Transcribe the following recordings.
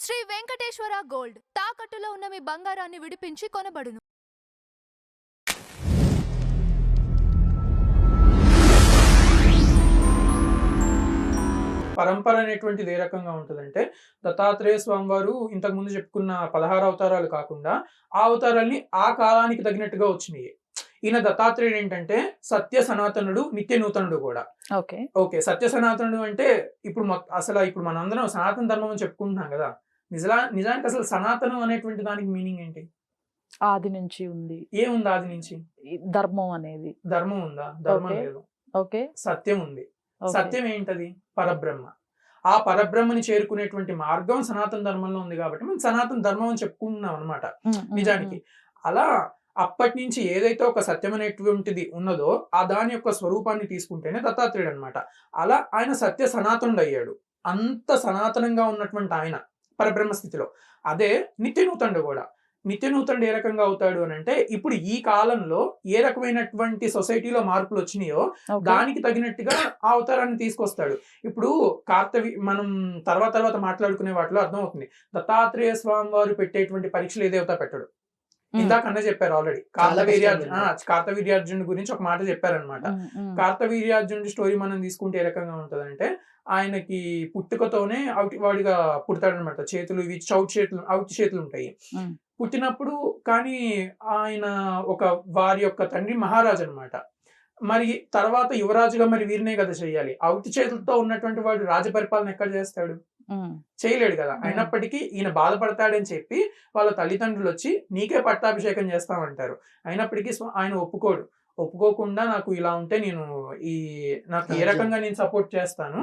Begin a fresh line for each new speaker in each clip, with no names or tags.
Shri Venkateswara gold తాకట్టులో ఉన్న మీ బంగారాన్ని విడిపించి కొనబడును.
పరంపర అనేటువంటిది ఏ రకంగా ఉంటదంటే, దత్తాత్రేయ స్వామి వారు ఇంతకుముందు చెప్పుకున్న 16 అవతారాలు కాకుండా, ఆ అవతారాల్ని ఆ కాలానికి తగినట్టుగా వచ్చినియి. ఈయన దత్తాత్రేయుడు ఏంటంటే, సత్య సనాతనుడు, నిత్య నూతనుడు గూడా.
ఓకే.
ఓకే. సత్య సనాతనుడు అంటే, ఇప్పుడు మనందరం సనాతన ధర్మం అని చెప్పుకుంటున్నాం గదా! నిజానికి అసలు సనాతనం అనేటువంటి దానికి మీనింగ్ ఏంటి?
ఆది నుంచి ఉంది.
ఏముంది ఆది నుంచి?
ఈ ధర్మం అనేది.
ధర్మం ఉందా? ధర్మం
ఓకే.
లేదు.
ఓకే.
సత్యం ఉంది.
ఓకే.
సత్యం ఏంటది? పరబ్రహ్మ. ఆ పరబ్రహ్మని చేరుకునేటువంటి మార్గం సనాతన ధర్మంలో ఉంది కాబట్టి మనం సనాతన ధర్మం అని చెప్పుకుంటున్నాం అనమాట నిజానికి. అలా అప్పటినుంచి ఏదైతే ఒక సత్యం అనేటువంటిది ఉన్నదో ఆ దాని యొక్క స్వరూపాన్ని తీసుకుంటేనే దత్తాత్రేయుడు అనమాట. అలా ఆయన సత్య సనాతనుడు అయ్యాడు. అంత సనాతనంగా ఉన్నటువంటి ఆయన పరబ్రహ్మ స్థితిలో. అదే నిత్య నూతనుడు కూడా. నిత్య నూతనుడు ఏ రకంగా అవుతాడు అనంటే, ఇప్పుడు ఈ కాలంలో ఏ రకమైనటువంటి సొసైటీలో మార్పులొచ్చినాయో,
ఓకే.
దానికి తగినట్టుగా ఆ అవతారాన్ని తీసుకొస్తాడు. ఇప్పుడు మనం తర్వాత మాట్లాడుకునే వాటిలో అర్థమవుతుంది. దత్తాత్రేయ స్వామి వారు పెట్టేటువంటి పరీక్షలు ఏ దేవత పెట్టడు. ఇందాక అన్న చెప్పారు ఆల్రెడీ. కార్తవీర్యార్జునుడి గురించి ఒక మాట చెప్పారనమాట. కార్తవీర్యార్జునుడి స్టోరీ మనం తీసుకుంటే ఏ రకంగా ఉంటదంటే, ఆయనకి పుట్టుకతోనే వాడిగా పుడతాడనమాట. చేతులు ఇవి ఔటి చేతులుంటాయి. పుట్టినప్పుడు కానీ ఆయన వారి యొక్క తండ్రి మహారాజు అనమాట. మరి తర్వాత యువరాజుగా మరి వీరినే కదా చెయ్యాలి. ఔటి చేతులతో ఉన్నటువంటి వాడు రాజపరిపాలన ఎక్కడ చేస్తాడు? చేయలేడు కదా! అయినప్పటికీ ఈయన బాధపడతాడని చెప్పి వాళ్ళ తల్లిదండ్రులొచ్చి నీకే పట్టాభిషేకం చేస్తామంటారు. అయినప్పటికీ ఆయన ఒప్పుకోడు. ఒప్పుకోకుండా నాకు ఇలా ఉంటే నాకు ఏ రకంగా నేను సపోర్ట్ చేస్తాను.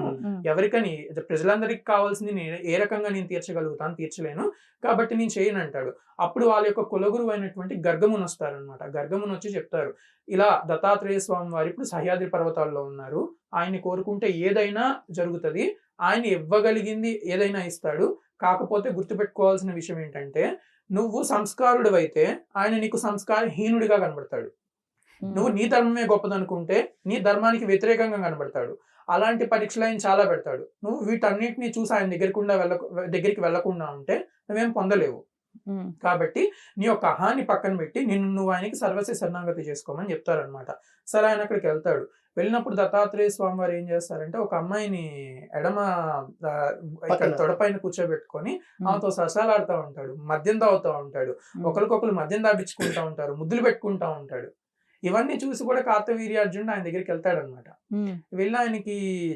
ఎవరికని ప్రజలందరికి కావాల్సింది ఏ రకంగా నేను తీర్చగలుగుతాను, తీర్చలేను. కాబట్టి నేను చేయనంటాడు. అప్పుడు వాళ్ళ యొక్క కులగురువు అయినటువంటి గర్గమునొస్తారనమాట. గర్గమునొచ్చి చెప్తారు. ఇలా దత్తాత్రేయ స్వామి వారు ఇప్పుడు సహ్యాద్రి పర్వతాల్లో ఉన్నారు. ఆయన్ని కోరుకుంటే ఏదైనా జరుగుతది. ఆయన ఇవ్వగలిగింది ఏదైనా ఇస్తాడు. కాకపోతే గుర్తుపెట్టుకోవాల్సిన విషయం ఏంటంటే, నువ్వు సంస్కారుడివైతే ఆయన నీకు సంస్కారహీనుడిగా కనబడతాడు. నువ్వు నీ ధర్మమే గొప్పదనుకుంటే నీ ధర్మానికి వ్యతిరేకంగా కనబడతాడు. అలాంటి పరీక్షలు ఆయన చాలా పెడతాడు. నువ్వు వీటన్నిటిని చూసి ఆయన దగ్గరికి వెళ్ళకుండా ఉంటే నువ్వేం పొందలేవు. కాబట్టి నీ యొక్క అహాన్ని పక్కన పెట్టి నువ్వు ఆయనకి సర్వస్వ శరణాగతి చేసుకోమని చెప్తారనమాట. సరే ఆయన అక్కడికి వెళ్తాడు. వెళ్ళినప్పుడు దత్తాత్రేయ స్వామి వారు ఏం చేస్తారంటే, ఒక అమ్మాయిని ఎడమ ఇక్కడ తొడపైన కూర్చోబెట్టుకొని ఆమెతో సరసాలాడుతూ ఉంటాడు. మద్యం తాగుతూ ఉంటాడు. ఒకరికొకరు మద్యం తాగించుకుంటా ఉంటారు. ముద్దులు పెట్టుకుంటా ఉంటాడు. ఇవన్నీ చూసి కూడా కార్తవీర్యార్జునుడు ఆయన దగ్గరికి వెళ్తాడనమాట. వెళ్ళి ఆయనకి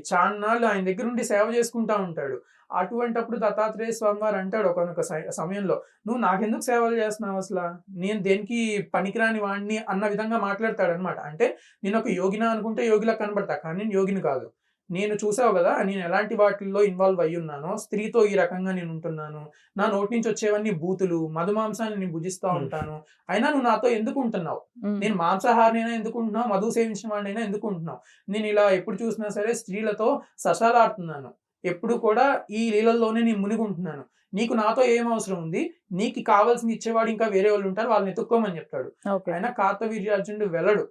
చాన్నాళ్ళు ఆయన దగ్గర నుండి సేవ చేసుకుంటా ఉంటాడు. అటువంటప్పుడు దత్తాత్రేయ స్వామి వారు అంటాడు ఒకానొక సమయంలో, నువ్వు నాకెందుకు సేవలు చేస్తున్నావు అసలా? నేను దేనికి పనికిరాని వాడిని అన్న విధంగా మాట్లాడతాడనమాట. అంటే నేను ఒక యోగినా అనుకుంటే యోగిలా కనబడతా, కానీ నేను యోగిని కాదు. నేను చూసావు కదా నేను ఎలాంటి వాటిల్లో ఇన్వాల్వ్ అయ్యి ఉన్నానో, స్త్రీతో ఈ రకంగా నేను ఉంటున్నాను. నా నోటి నుంచి వచ్చేవన్నీ బూతులు, మధుమాంసాన్ని నేను భుజిస్తూ ఉంటాను. అయినా నువ్వు నాతో ఎందుకు ఉంటున్నావు? నేను మాంసాహారినైనా ఎందుకు ఉంటున్నావు? మధు సేవించిన వాడినైనా ఎందుకు ఉంటున్నావు? నేను ఇలా ఎప్పుడు చూసినా సరే స్త్రీలతో సరసాలాడుతున్నాను. ఎప్పుడు కూడా ఈ లీలల్లోనే నేను మునిగుంటున్నాను. నీకు నాతో ఏం అవసరం ఉంది? నీకు కావాల్సింది ఇచ్చేవాడు ఇంకా వేరే వాళ్ళు ఉంటారు, వాళ్ళని ఎతుక్కోమని చెప్తాడు. ఆయన కార్తవీర్యార్జునుడు వెళ్ళడు.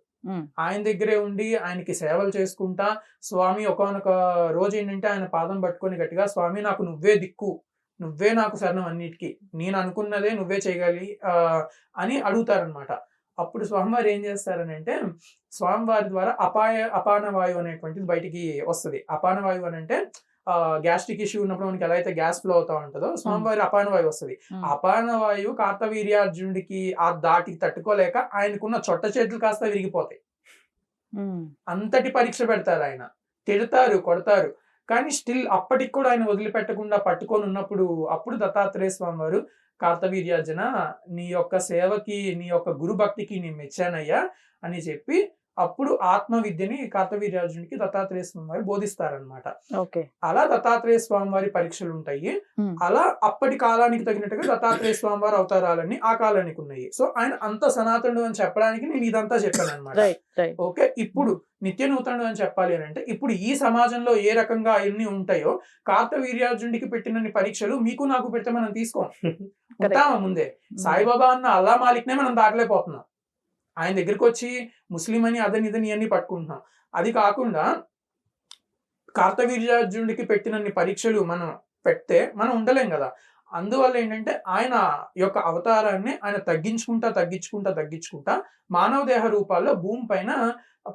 ఆయన దగ్గరే ఉండి ఆయనకి సేవలు చేసుకుంటా, స్వామి ఒకానొక రోజు ఏంటంటే ఆయన పాదం పట్టుకొని గట్టిగా, స్వామి నాకు నువ్వే దిక్కు, నువ్వే నాకు శరణం అన్నిటికీ, నేను అనుకున్నదే నువ్వే చేయగలి అని అడుగుతారనమాట. అప్పుడు స్వామివారు ఏం చేస్తారనంటే, స్వామివారి ద్వారా అపాన వాయువు అనేటువంటిది బయటికి వస్తది. అపాన వాయువు అనంటే గ్యాస్ట్రిక్ ఇష్యూ ఉన్నప్పుడు మనకి ఎలా అయితే గ్యాస్ ఫ్లో అవుతా ఉంటుందో, స్వామివారి అపాన వాయువు వస్తది. అపాన వాయువు కార్తవీర్యార్జునుడికి ఆ దాటికి తట్టుకోలేక ఆయనకున్న చొట్ట చేతులు కాస్త విరిగిపోతాయి. అంతటి పరీక్ష పెడతారు ఆయన. తిడతారు, కొడతారు. కానీ స్టిల్ అప్పటికి కూడా ఆయన వదిలిపెట్టకుండా పట్టుకొని ఉన్నప్పుడు, అప్పుడు దత్తాత్రేయ స్వామి వారు, కార్తవీర్యార్జున నీ యొక్క సేవకి, నీ యొక్క గురు భక్తికి నేను మెచ్చానయ్యా అని చెప్పి, అప్పుడు ఆత్మ విద్యని కార్తవీర్యార్జునుడికి దత్తాత్రేయ స్వామి వారు బోధిస్తారనమాట. అలా దత్తాత్రేయ స్వామి వారి పరీక్షలు ఉంటాయి. అలా అప్పటి కాలానికి తగినట్టుగా దత్తాత్రేయ స్వామి వారి అవతారాలన్నీ ఆ కాలానికి ఉన్నాయి. సో ఆయన అంత సనాతనుడు అని చెప్పడానికి నేను ఇదంతా చెప్పాను అనమాట. ఓకే. ఇప్పుడు నిత్య నూతనుడు అని చెప్పాలి అని అంటే, ఇప్పుడు ఈ సమాజంలో ఏ రకంగా అన్ని ఉంటాయో, కార్తవీర్యార్జునుడికి పెట్టినన్ని పరీక్షలు మీకు నాకు పెడితే మనం తీసుకోం. ఉంటామా ముందే? సాయిబాబా అన్న అల్లా మాలిక్నే మనం దాటలేకపోతున్నాం. ఆయన దగ్గరికి వచ్చి ముస్లిం అని అదని ఇదని అన్ని పట్టుకుంటున్నాం. అది కాకుండా కార్తవీర్యార్జునుడికి పెట్టినన్ని పరీక్షలు మనం పెడితే మనం ఉండలేం కదా! అందువల్ల ఏంటంటే ఆయన యొక్క అవతారాన్ని ఆయన తగ్గించుకుంటా మానవ దేహ రూపాల్లో భూమి పైన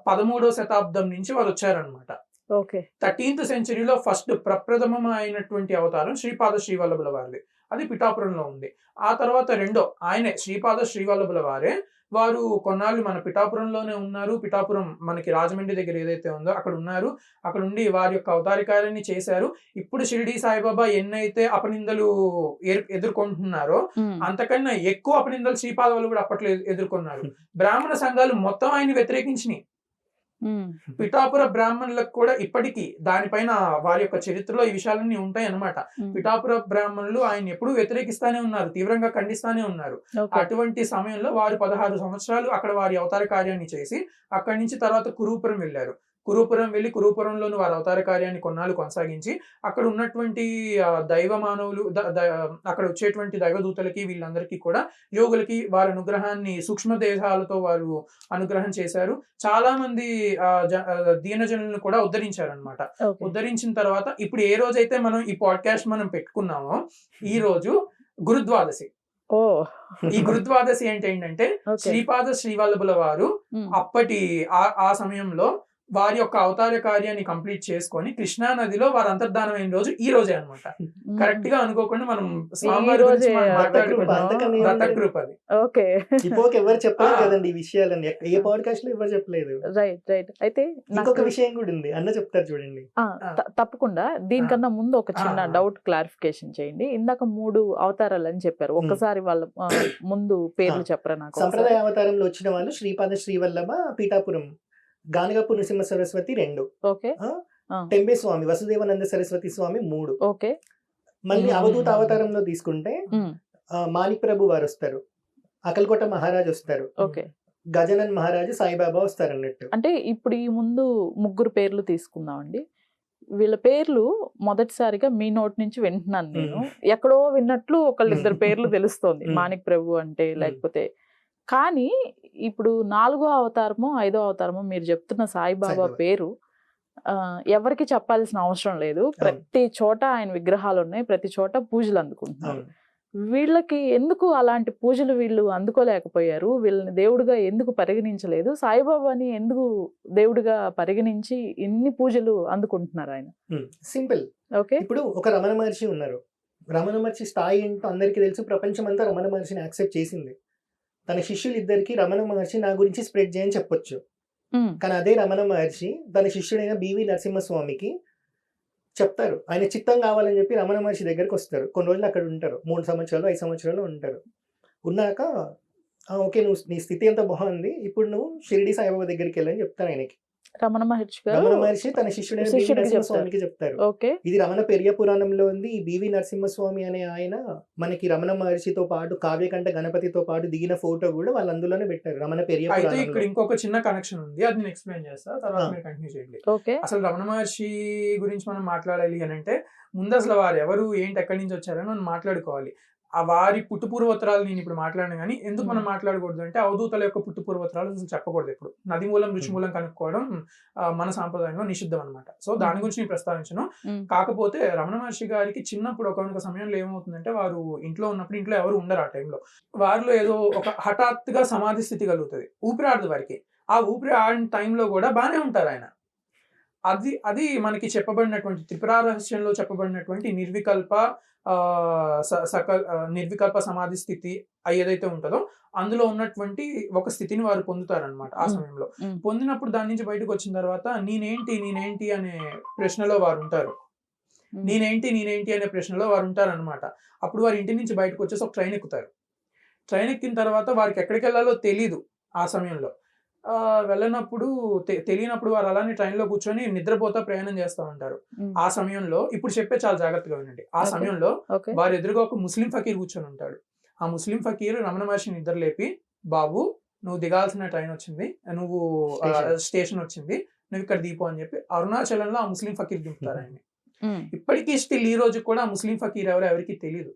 13వ శతాబ్దం నుంచి వారు వచ్చారనమాట.
ఓకే.
13th సెంచరీలో ఫస్ట్ ప్రప్రథమం అయినటువంటి అవతారం శ్రీపాద శ్రీవల్లభుల వారిది. అది పిఠాపురంలో ఉంది. ఆ తర్వాత రెండో ఆయనే శ్రీపాద శ్రీవల్లభుల వారే. వారు కొన్నాళ్ళు మన పిఠాపురంలోనే ఉన్నారు. పిఠాపురం మనకి రాజమండ్రి దగ్గర ఏదైతే ఉందో అక్కడ ఉన్నారు. అక్కడ ఉండి వారి యొక్క అవతారికార్యాన్ని చేశారు. ఇప్పుడు షిరిడి సాయిబాబా ఎన్నైతే అపనిందలు ఎదుర్కొంటున్నారో అంతకన్నా ఎక్కువ అపనిందలు శ్రీపాద వాళ్ళు కూడా అప్పట్లో ఎదుర్కొన్నారు. బ్రాహ్మణ సంఘాలు మొత్తం ఆయన వ్యతిరేకించినాయి. పిఠాపుర బ్రాహ్మణులకు కూడా ఇప్పటికీ దానిపైన వారి యొక్క చరిత్రలో ఈ విషయాలన్నీ ఉంటాయి అన్నమాట. పిఠాపుర బ్రాహ్మణులు ఆయన ఎప్పుడూ వ్యతిరేకిస్తానే ఉన్నారు, తీవ్రంగా ఖండిస్తానే ఉన్నారు. అటువంటి సమయంలో వారు 16 సంవత్సరాలు అక్కడ వారి అవతార కార్యాన్ని చేసి అక్కడి నుంచి తర్వాత కురూపురం వెళ్ళారు. కురూపురం వెళ్ళి కురూపురంలోని వారి అవతార కార్యాన్ని కొన్నాళ్ళు కొనసాగించి అక్కడ ఉన్నటువంటి దైవ మానవులు అక్కడ వచ్చేటువంటి దైవదూతలకి వీళ్ళందరికీ కూడా యోగులకి వారి అనుగ్రహాన్ని సూక్ష్మ దేహాలతో వారు అనుగ్రహం చేశారు. చాలా మంది దీనజనులను కూడా ఉద్ధరించారు అనమాట. ఉద్ధరించిన తర్వాత ఇప్పుడు ఏ రోజైతే మనం ఈ పాడ్కాస్ట్ మనం పెట్టుకున్నామో ఈ రోజు గురుద్వాదశి. ఈ గురుద్వాదశి ఏంటంటే శ్రీపాద శ్రీవల్లభుల వారు అప్పటి ఆ సమయంలో వారి యొక్క అవతార కార్యాన్ని కంప్లీట్ చేసుకొని కృష్ణా నదిలో వారు అంతర్ధానం అయిన రోజు ఈ రోజే అనమాట. కరెక్ట్ గా అనుకోకుండా మనం స్వామివారి గురించి దత్తకృప అది.
ఓకే.
ఎవరు చెప్పలేదు కదండి ఈ విషయాలని, ఏ పాడ్కాస్ట్ లో ఎవరు చెప్పలేదు.
రైట్. అయితే
ఇంకొక విషయం కూడా ఉంది, అన్న చెప్తారు చూడండి.
తప్పకుండా. దీనికన్నా ముందు ఒక చిన్న డౌట్ క్లారిఫికేషన్ చేయండి. ఇందాక 3 అవతారాలు అని చెప్పారు. ఒక్కసారి వాళ్ళ ముందు పేర్లు చెప్పరా నాకు?
సంప్రదాయ అవతారంలో వచ్చిన వాళ్ళు శ్రీపాద శ్రీవల్లభ, పీఠాపురం గానగపు నృసింహ సరస్వతి 2, టెంబే స్వామి వసుదేవానంద సరస్వతి స్వామి 3.
ఓకే.
మళ్ళీ అవధూత అవతారంలో తీసుకుంటే మాణిక్ ప్రభు వారు వస్తారు, అకల్కోట మహారాజ్ వస్తారు, గజనన్ మహారాజు, సాయిబాబా వస్తారు అన్నట్టు.
అంటే ఇప్పుడు ఈ ముందు 3 పేర్లు తీసుకుందామండి. వీళ్ళ పేర్లు మొదటిసారిగా మీ నోటి నుంచి వింటున్నాను నేను. ఎక్కడో విన్నట్లు ఒకళ్ళిద్దరు పేర్లు తెలుస్తోంది, మాణిక్ ప్రభు అంటే లేకపోతే. కానీ ఇప్పుడు 4వ అవతారమో 5వ అవతారమో మీరు చెప్తున్న సాయిబాబా పేరు ఎవరికి చెప్పాల్సిన అవసరం లేదు. ప్రతి చోట ఆయన విగ్రహాలు ఉన్నాయి, ప్రతి చోట పూజలు అందుకుంటున్నారు. వీళ్ళకి ఎందుకు అలాంటి పూజలు వీళ్ళు అందుకోలేకపోయారు? వీళ్ళని దేవుడిగా ఎందుకు పరిగణించలేదు? సాయిబాబాని ఎందుకు దేవుడిగా పరిగణించి ఇన్ని పూజలు అందుకుంటున్నారు ఆయన?
సింపుల్.
ఓకే.
ఇప్పుడు ఒక రమణ మహర్షి ఉన్నారు. రమణ మహర్షి స్థాయి ఏంటో అందరికీ తెలుసు. ప్రపంచం అంతా రమణ మహర్షిని యాక్సెప్ట్ చేసింది. తన శిష్యులు ఇద్దరికి రమణ మహర్షి నా గురించి స్ప్రెడ్ చేయని చెప్పొచ్చు. కానీ అదే రమణ మహర్షి తన శిష్యుడైన బివి నరసింహస్వామికి చెప్తారు. ఆయన చిత్తం కావాలని చెప్పి రమణ మహర్షి దగ్గరికి వస్తారు. కొన్ని రోజులు అక్కడ ఉంటారు, 3 సంవత్సరాలు 5 సంవత్సరాలు ఉంటారు. ఉన్నాక ఓకే, నువ్వు నీ స్థితి ఎంత బాగుంది, ఇప్పుడు నువ్వు షిరిడి సాయిబాబా దగ్గరికి వెళ్ళని చెప్తారు ఆయనకి.
రమణ మహర్షి
తన శిష్యుడైన బివి నరసింహస్వామికి చెప్తారు. ఇది రమణ పెరియ పురాణంలో ఉంది. ఈ బివి నరసింహస్వామి అనే ఆయన మనకి రమణ మహర్షితో పాటు కావ్యకంఠ గణపతితో పాటు దిగిన ఫోటో కూడా వాళ్ళు అందులోనే పెట్టారు రమణ పెరియ పురాణంలో.
ఇక్కడ ఇంకొక చిన్న కనెక్షన్ ఉంది, అది నేను ఎక్స్ప్లెయిన్ చేస్తా, తర్వాత మీరు కంటిన్యూ చేయండి. అసలు రమణ మహర్షి గురించి మనం మాట్లాడాలి అని అంటే ముందు అసలు వారు ఎవరు, ఏంటి, ఎక్కడి నుంచి వచ్చారని మనం మాట్లాడుకోవాలి. ఆ వారి పుట్టుపూర్వోత్తరాలు నేను ఇప్పుడు మాట్లాడాను. కానీ ఎందుకు మనం మాట్లాడకూడదు అంటే అవధూతల యొక్క పుట్టుపూర్వోత్తరాలు అసలు చెప్పకూడదు. ఇప్పుడు నది మూలం రుచి మూలం కనుక్కోవడం మన సాంప్రదాయంలో నిషిద్ధం అనమాట. సో దాని గురించి నేను ప్రస్తావించను. కాకపోతే రమణ మహర్షి గారికి చిన్నప్పుడు ఒక సమయంలో ఏమవుతుందంటే వారు ఇంట్లో ఉన్నప్పుడు ఇంట్లో ఎవరు ఉండరు. ఆ టైంలో వారిలో ఏదో ఒక హఠాత్తుగా సమాధి స్థితి కలుగుతుంది, ఊపిరి ఆడదు వారికి. ఆ ఊపిరి ఆడిన టైంలో కూడా బాగానే ఉంటారు ఆయన. అది మనకి చెప్పబడినటువంటి త్రిపుర రహస్యంలో చెప్పబడినటువంటి నిర్వికల్ప సమాధి స్థితి ఏదైతే ఉంటుందో అందులో ఉన్నటువంటి ఒక స్థితిని వారు పొందుతారనమాట. ఆ సమయంలో పొందినప్పుడు దాని నుంచి బయటకు వచ్చిన తర్వాత నేనేంటి అనే ప్రశ్నలో వారు ఉంటారు. నేనేంటి అనే ప్రశ్నలో వారు ఉంటారనమాట. అప్పుడు వారి ఇంటి నుంచి బయటకు వచ్చేసి ఒక ట్రైన్ ఎక్కుతారు. ట్రైన్ ఎక్కిన తర్వాత వారికి ఎక్కడికి వెళ్ళాలో తెలీదు. ఆ సమయంలో వెళ్ళినప్పుడు తెలియనప్పుడు వారు అలానే ట్రైన్లో కూర్చొని నిద్రపోతా ప్రయాణం చేస్తూ ఉంటారు. ఆ సమయంలో ఇప్పుడు చెప్పే చాలా జాగ్రత్తగా వినండి. ఆ సమయంలో వారి ఎదురుగా ఒక ముస్లిం ఫకీర్ కూర్చొని ఉంటాడు. ఆ ముస్లిం ఫకీర్ రమణ మహర్షిని నిద్ర లేపి, బాబు నువ్వు దిగాల్సిన ట్రైన్ వచ్చింది, నువ్వు స్టేషన్ వచ్చింది, నువ్వు ఇక్కడ దీపం అని చెప్పి అరుణాచలంలో ఆ ముస్లిం ఫకీర్ దింపుతారు ఆయన్ని. ఇప్పటికీ స్టిల్ ఈ రోజు కూడా ముస్లిం ఫకీర్ ఎవరికి తెలియదు.